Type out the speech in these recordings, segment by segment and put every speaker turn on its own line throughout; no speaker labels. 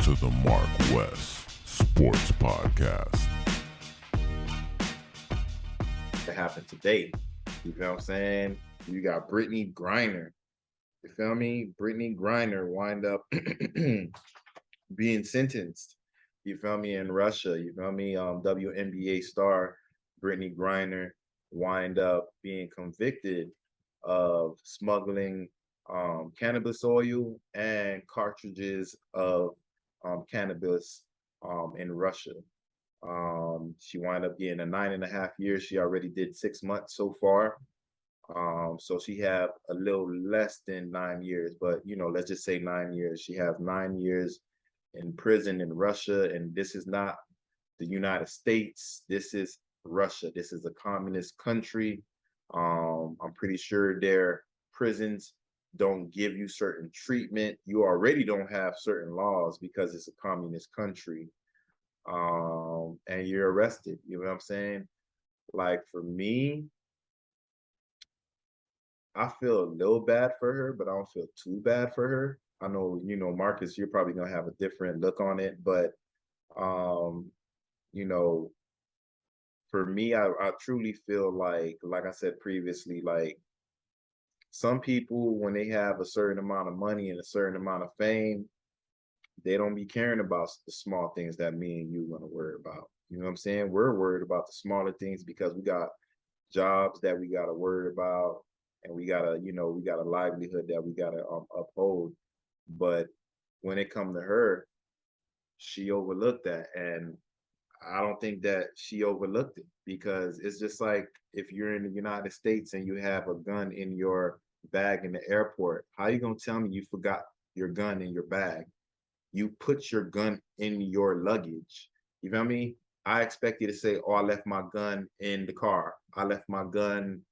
to the MarcWes Sports Podcast.
That happened today. You feel what I'm saying? You got Brittney Griner. You feel me? Brittney Griner wind up being sentenced. You feel me? In Russia. You feel me? WNBA star Brittney Griner wind up being convicted of smuggling cannabis oil and cartridges of cannabis in Russia. She wound up getting a 9.5 years. She already did 6 months so far. So she have a little less than 9 years, but let's just say 9 years. She has 9 years in prison in Russia, and this is not the United States. This is Russia. This is a communist country. I'm pretty sure their prisons don't give you certain treatment. You already don't have certain laws because it's a communist country. And you're arrested. You know what I'm saying? Like, for me, I feel a little bad for her, but I don't feel too bad for her. I know, Marcus, you're probably gonna have a different look on it, but for me, I truly feel like I said previously, like, some people, when they have a certain amount of money and a certain amount of fame, they don't be caring about the small things that me and you want to worry about. You know what I'm saying? We're worried about the smaller things because we got jobs that we got to worry about, and we got a livelihood that we got to uphold. But when it comes to her, she overlooked that. And I don't think that she overlooked it, because it's just like, if you're in the United States and you have a gun in your bag in the airport, how you gonna tell me you forgot your gun in your bag? You put your gun in your luggage. You feel me? I expect you to say, "Oh, I left my gun in the car. I left my gun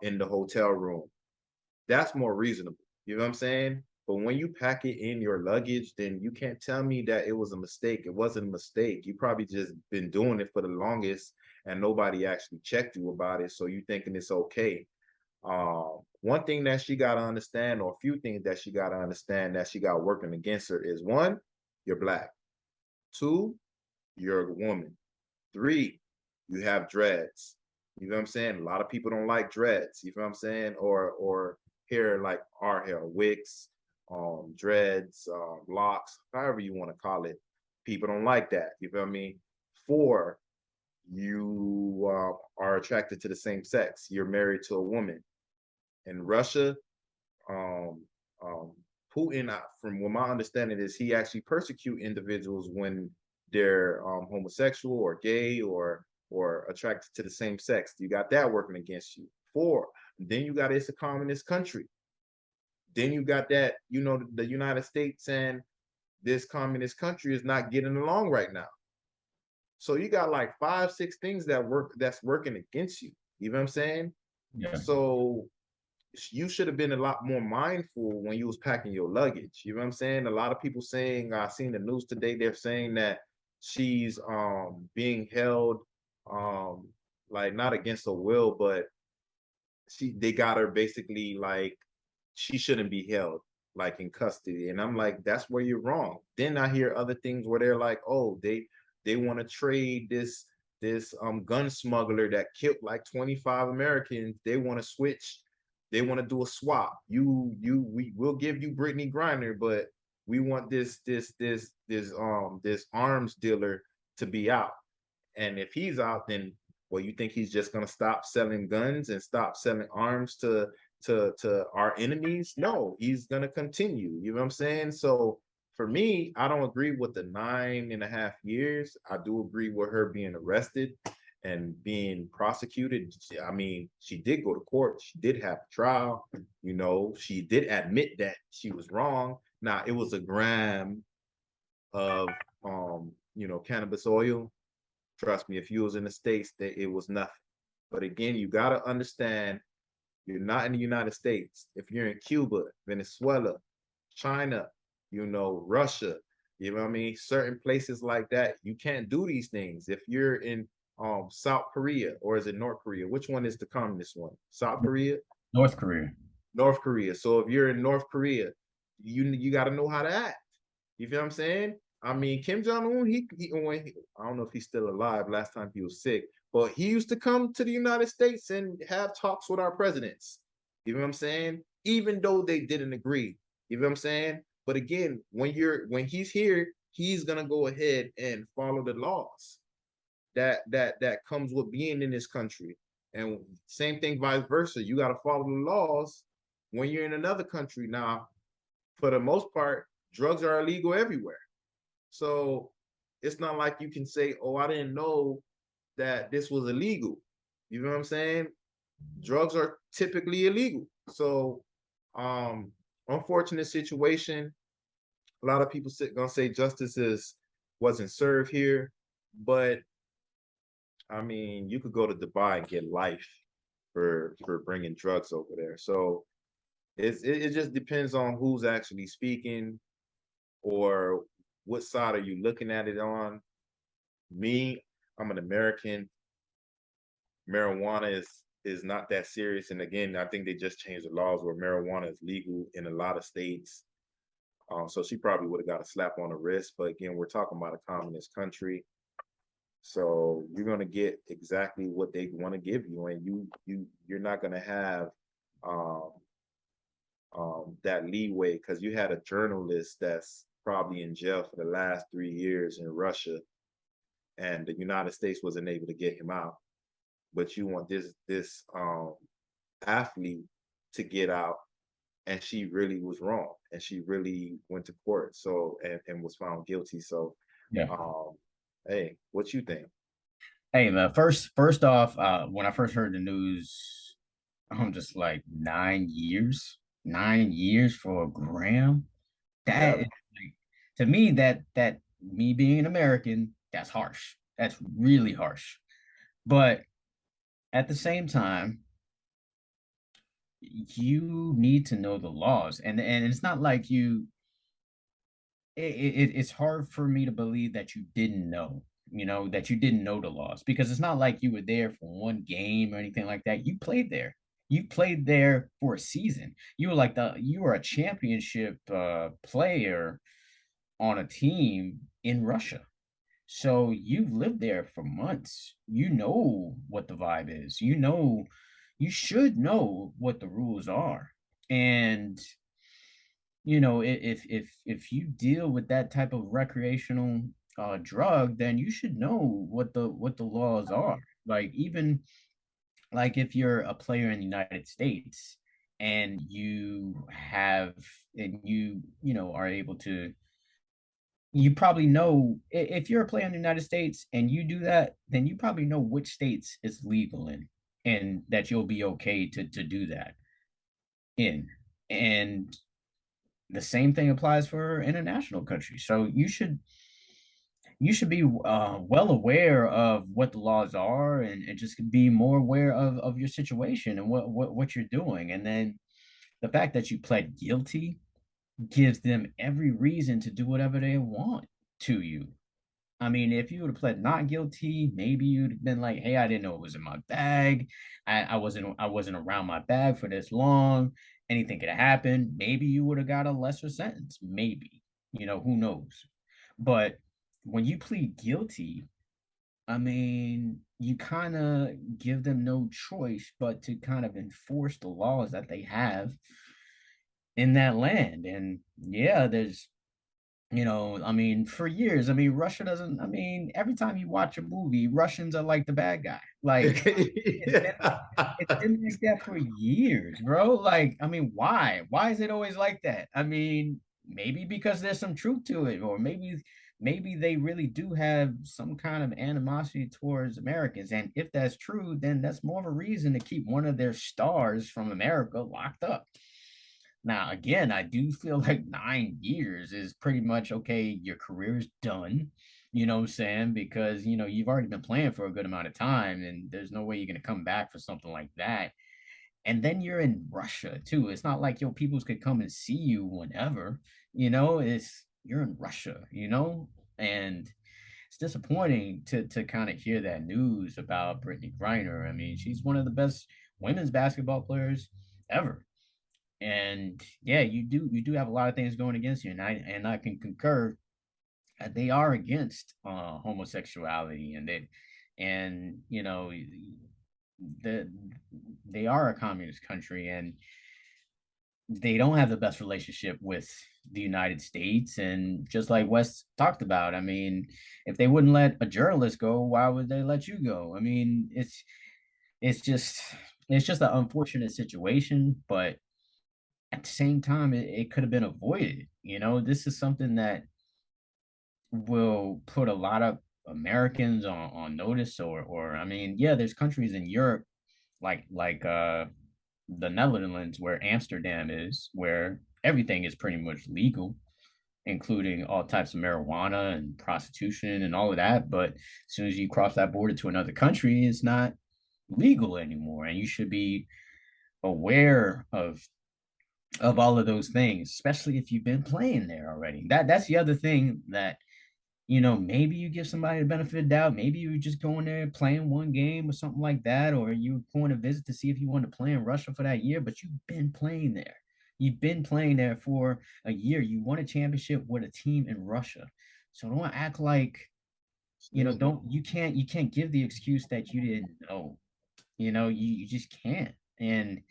in the hotel room." That's more reasonable. You know what I'm saying? But when you pack it in your luggage, then you can't tell me that it was a mistake. It wasn't a mistake. You probably just been doing it for the longest and nobody actually checked you about it. So you thinking it's okay. One thing that she got to understand, or a few things that she got to understand that she got working against her, is: one, you're black; two, you're a woman; three, you have dreads. You know what I'm saying? A lot of people don't like dreads. You know what I'm saying? Or hair, like our hair, wigs, dreads, locks, however you want to call it. People don't like that. You feel me? Four, you are attracted to the same sex. You're married to a woman. In Russia, Putin, from what my understanding is, he actually persecute individuals when they're homosexual or gay or attracted to the same sex. You got that working against you. Four, then you got, it's a communist country. Then you got that, the United States and this communist country is not getting along right now. So you got like 5-6 things that's working against you. You know what I'm saying?
Yeah.
So you should have been a lot more mindful when you was packing your luggage. You know what I'm saying? A lot of people saying, I seen the news today, they're saying that she's being held like, not against her will, but they got her basically, like, she shouldn't be held like in custody. And I'm like, that's where you're wrong. Then I hear other things where they're like, oh, they want to trade this gun smuggler that killed like 25 Americans. They want to switch. They want to do a swap. We will give you Brittney Griner, but we want this arms dealer to be out. And if he's out, then, well, you think he's just gonna stop selling guns and stop selling arms to our enemies? No, he's gonna continue. You know what I'm saying? So for me, I don't agree with the 9.5 years. I do agree with her being arrested and being prosecuted. I mean, she did go to court. She did have a trial. She did admit that she was wrong. Now, it was a gram of cannabis oil. Trust me, if you was in the States, that it was nothing. But again, you got to understand, you're not in the United States. If you're in Cuba, Venezuela, China, Russia, you know what I mean? Certain places like that, you can't do these things. If you're in South Korea, or is it North Korea? Which one is the communist one? South Korea?
North Korea.
North Korea. So if you're in North Korea, you got to know how to act. You feel what I'm saying? I mean, Kim Jong-un, I don't know if he's still alive. Last time he was sick, but he used to come to the United States and have talks with our presidents. You know what I'm saying? Even though they didn't agree. You know what I'm saying? But again, when he's here, he's gonna go ahead and follow the laws that comes with being in this country. And same thing vice versa. You got to follow the laws when you're in another country. Now, for the most part, drugs are illegal everywhere. So it's not like you can say, "Oh, I didn't know that this was illegal." You know what I'm saying? Drugs are typically illegal. So, um, unfortunate situation. A lot of people gonna say wasn't served here, but I mean, you could go to Dubai and get life for bringing drugs over there. So it just depends on who's actually speaking or what side are you looking at it on. Me, I'm an American. Marijuana is not that serious. And again, I think they just changed the laws where marijuana is legal in a lot of states. So she probably would have got a slap on the wrist. But again, we're talking about a communist country. So you're gonna get exactly what they want to give you, and you're not gonna have um, that leeway because you had a journalist that's probably in jail for the last 3 years in Russia, and the United States wasn't able to get him out. But you want this athlete to get out, and she really was wrong, and she really went to court, so and was found guilty. So,
Yeah.
um, hey, what you think?
Hey man, first off, when I first heard the news, I'm just like 9 years, 9 years for a gram. That is
Yep.
like, to me, that me being an American, that's harsh. That's really harsh. But at the same time, you need to know the laws, and it's not like it's hard for me to believe that you didn't know, that you didn't know the laws, because it's not like you were there for one game or anything like that. You played there for a season. You were a championship player on a team in Russia. So you've lived there for months. You know what the vibe is. You should know what the rules are. And if you deal with that type of recreational drug, then you should know what the laws are. Like, even like if you're a player in the United States and you are able to, you probably know, if you're a player in the United States and you do that, then you probably know which states it's legal in, and that you'll be okay to do that in. And the same thing applies for international countries. So you should be well aware of what the laws are, and just be more aware of your situation and what you're doing. And then the fact that you pled guilty gives them every reason to do whatever they want to you. I mean, if you would have pled not guilty, maybe you'd have been like, "Hey, I didn't know it was in my bag. I wasn't around my bag for this long. Anything could have happened." Maybe you would have got a lesser sentence. Maybe, who knows? But when you plead guilty, I mean, you kind of give them no choice but to kind of enforce the laws that they have in that land. And yeah, I mean, for years, I mean, Russia doesn't, I mean, every time you watch a movie, Russians are like the bad guy. Like, it's been it's been like that for years, bro. Like, I mean, why? Why is it always like that? I mean, maybe because there's some truth to it, or maybe they really do have some kind of animosity towards Americans. And if that's true, then that's more of a reason to keep one of their stars from America locked up. Now, again, I do feel like 9 years is pretty much okay. Your career's done. You know what I'm saying? Because, you've already been playing for a good amount of time, and there's no way you're going to come back for something like that. And then you're in Russia too. It's not like your peoples could come and see you whenever, you're in Russia. And it's disappointing to kind of hear that news about Brittney Griner. I mean, she's one of the best women's basketball players ever. And yeah, you do have a lot of things going against you, and I can concur they are against homosexuality, and the they are a communist country, and they don't have the best relationship with the United States. And just like Wes talked about, I mean, if they wouldn't let a journalist go, why would they let you go? I mean, it's just it's just an unfortunate situation, but at the same time, it could have been avoided. This is something that will put a lot of Americans on notice, or I mean, yeah, there's countries in Europe like the Netherlands, where Amsterdam is, where everything is pretty much legal, including all types of marijuana and prostitution and all of that. But as soon as you cross that border to another country, it's not legal anymore. And you should be aware of all of those things, especially if you've been playing there already. That's the other thing that maybe you give somebody the benefit of the doubt. Maybe you were just going there playing one game or something like that, or you were going to visit to see if you want to play in Russia for that year, but you've been playing there. You've been playing there for a year. You won a championship with a team in Russia. So don't act like, don't you can't give the excuse that you didn't know. You just can't. And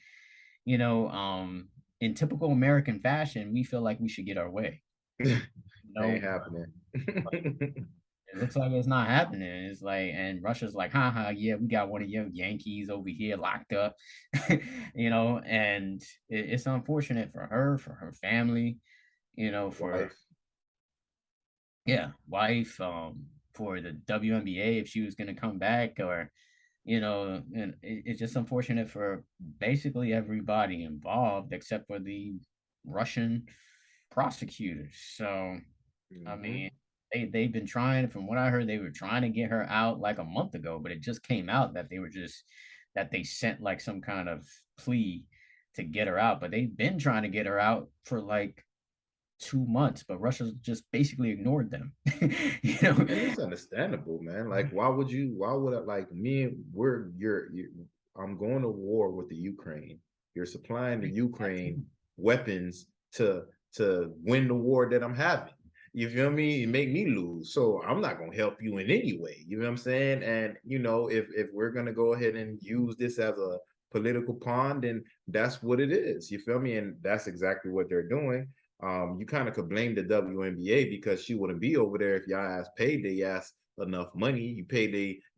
in typical American fashion, we feel like we should get our way.
Ain't happening.
It looks like it's not happening. It's like, and Russia's like, haha, yeah, we got one of your Yankees over here locked up, and it's unfortunate for her family, for
Wife.
wife, for the WNBA if she was going to come back, or, and it's just unfortunate for basically everybody involved except for the Russian prosecutors. So, I mean, they've been trying, from what I heard, they were trying to get her out like a month ago, but it just came out that they sent like some kind of plea to get her out. But they've been trying to get her out for like 2 months, but Russia's just basically ignored them.
And it's understandable, man. Like, why would I, like, I'm going to war with the Ukraine. You're supplying the Ukraine weapons to win the war that I'm having. You feel me? You make me lose. So I'm not gonna help you in any way. You know what I'm saying? And if we're gonna go ahead and use this as a political pawn, then that's what it is. You feel me? And that's exactly what they're doing. You kind of could blame the WNBA because she wouldn't be over there if y'all ass paid they ass enough money. You pay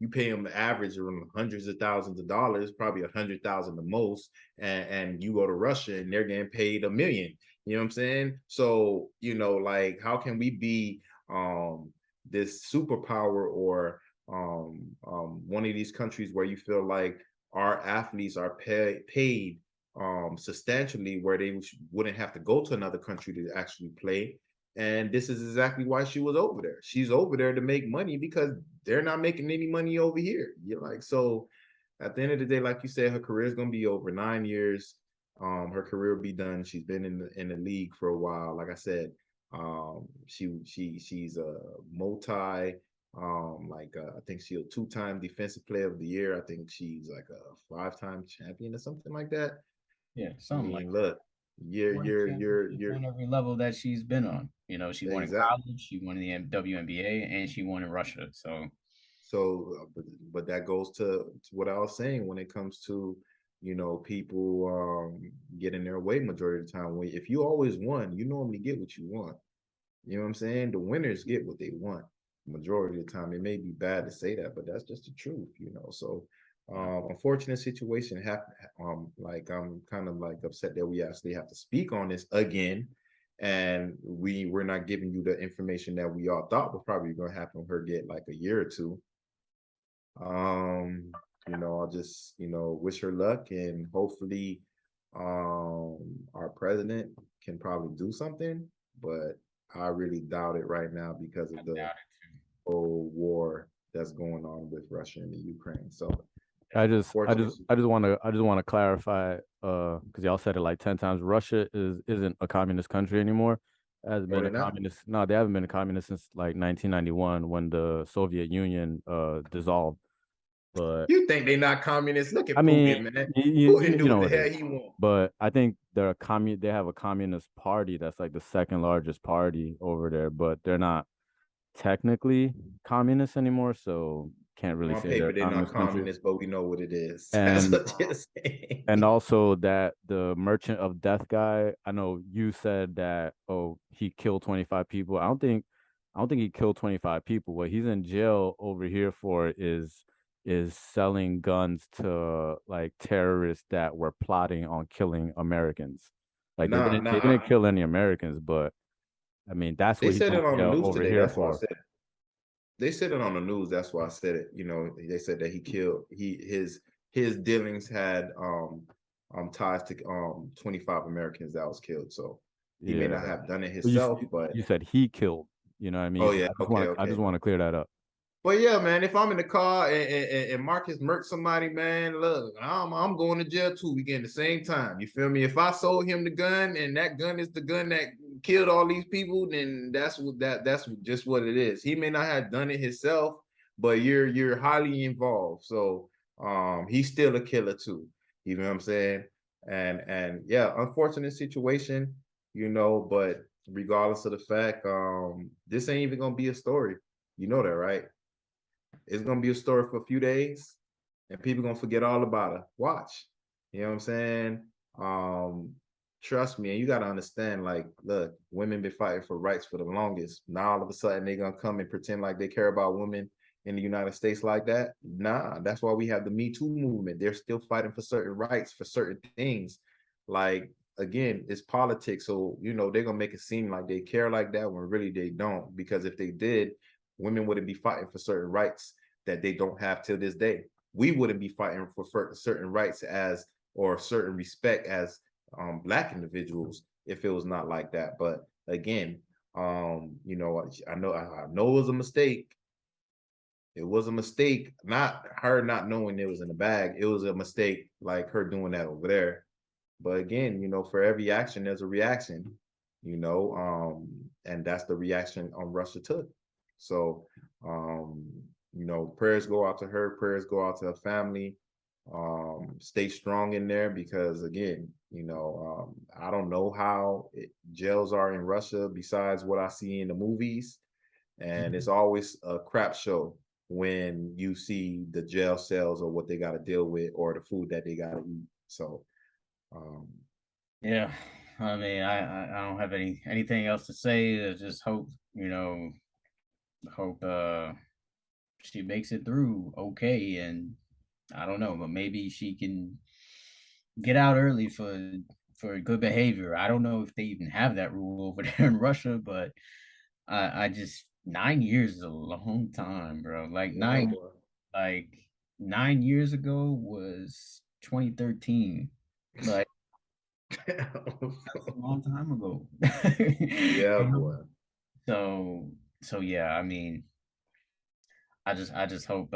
them the average around hundreds of thousands of dollars, probably 100,000 the most, and you go to Russia and they're getting paid $1 million. You know what I'm saying? So, like, how can we be this superpower or one of these countries where you feel like our athletes are paid substantially, where they wouldn't have to go to another country to actually play? And this is exactly why she was over there. She's over there to make money because they're not making any money over here. You're like, so at the end of the day, like you said, her career is going to be over 9 years. Her career will be done. She's been in the league for a while. Like I said, she's a multi, I think she's a 2-time defensive player of the year. I think she's like a 5-time champion or something like that.
Yeah, something like
look, you're
on every level that she's been on. She won in
exactly.
college, she won in the WNBA, and she won in Russia.
So, but that goes to what I was saying when it comes to, people getting their way majority of the time. If you always won, you normally get what you want. You know what I'm saying? The winners get what they want majority of the time. It may be bad to say that, but that's just the truth, So, unfortunate situation like, I'm kind of like upset that we actually have to speak on this again, and we're not giving you the information that we all thought was probably going to happen. Her get like a year or two. I'll just wish her luck, and hopefully our president can probably do something, but I really doubt it right now because of the whole war that's going on with Russia and the Ukraine. So
I just want to clarify, because y'all said it like 10 times. Russia isn't a communist country anymore. It has been a communist. No, they haven't been a communist since like 1991 when the Soviet Union dissolved. But
you think they're not communists? Look at Putin, man. Putin do what the hell he wants.
But I think they're they have a communist party that's like the second largest party over there, but they're not technically communist anymore, so can't really
On
say they're
paper,
a
they're not
communist country.
communist, but we know what it is.
And
That's what you're saying.
and also that the Merchant of Death guy, I know you said that, oh, he killed 25 people. I don't think he killed 25 people. What he's in jail over here for is selling guns to like terrorists that were plotting on killing Americans. Like they didn't kill any Americans, but I mean that's
They
what he's
said
in
it on the
jail
news
over
today.
here
That's why I
for.
said it. They said it on the news. That's why I said it. You know, they said that he killed. His dealings had ties to 25 Americans that was killed. So he may not have done it himself, but
you said he killed. You know what I mean?
oh yeah,
I just want to clear that up.
But yeah, man, if I'm in the car and Marcus murked somebody, man, look, I'm going to jail too. We get in the same time. You feel me? If I sold him the gun and that gun is the gun that killed all these people, then that's just what it is. He may not have done it himself, but you're highly involved. So he's still a killer too. You know what I'm saying? And yeah, unfortunate situation, you know, but regardless of the fact, this ain't even gonna be a story. You know that, right? It's gonna be a story for a few days, and people gonna forget all about it. Watch, you know what I'm saying? Trust me, and you gotta understand. Like, look, women been fighting for rights for the longest. Now all of a sudden they gonna come and pretend like they care about women in the United States like that. Nah, that's why we have the Me Too movement. They're still fighting for certain rights for certain things. Like again, it's politics, so you know they're gonna make it seem like they care like that when really they don't. Because if they did, women wouldn't be fighting for certain rights that they don't have till this day. We wouldn't be fighting for certain rights or certain respect as Black individuals if it was not like that. But again, you know, I know it was a mistake. It was a mistake, not her not knowing it was in the bag. It was a mistake, like her doing that over there. But again, you know, for every action, there's a reaction, you know, and that's the reaction Russia took. So, you know, prayers go out to her, prayers go out to her family. Stay strong in there because again, you know, I don't know how jails are in Russia besides what I see in the movies. And it's always a crap show when you see the jail cells or what they got to deal with or the food that they got to eat. So,
yeah, I mean, I don't have anything else to say. I just hope, you know, she makes it through okay, and I don't know, but maybe she can get out early for good behavior. I don't know if they even have that rule over there in Russia, but I just 9 years is a long time, bro. Like
yeah,
9 years ago was 2013. Like that's a long time ago.
yeah, boy.
So yeah, I mean, I just hope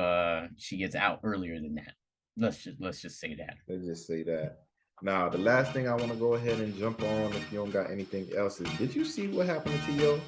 she gets out earlier than that. Let's just say that.
Let's just say that. Now, the last thing I want to go ahead and jump on, if you don't got anything else, is did you see what happened to T.O.?